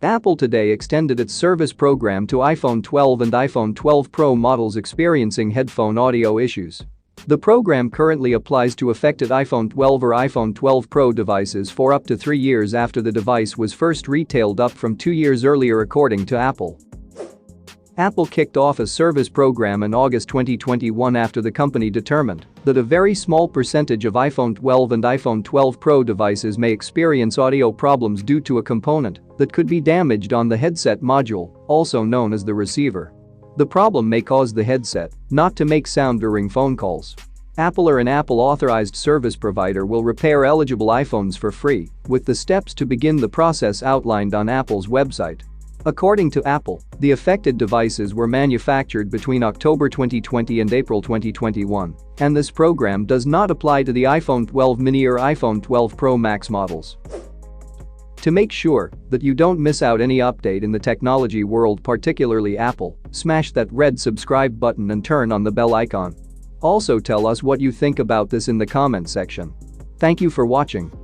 Apple today extended its service program to iPhone 12 and iPhone 12 Pro models experiencing headphone audio issues. The program currently applies to affected iPhone 12 or iPhone 12 Pro devices for up to 3 years after the device was first retailed, up from 2 years earlier according to Apple. Apple kicked off a service program in August 2021 after the company determined that a very small percentage of iPhone 12 and iPhone 12 Pro devices may experience audio problems due to a component that could be damaged on the headset module, also known as the receiver. The problem may cause the headset not to make sound during phone calls. Apple or an Apple-authorized service provider will repair eligible iPhones for free, with the steps to begin the process outlined on Apple's website. According to Apple, the affected devices were manufactured between October 2020 and April 2021, and this program does not apply to the iPhone 12 mini or iPhone 12 Pro Max models. To make sure that you don't miss out any update in the technology world, particularly Apple, smash that red subscribe button and turn on the bell icon. Also tell us what you think about this in the comment section. Thank you for watching.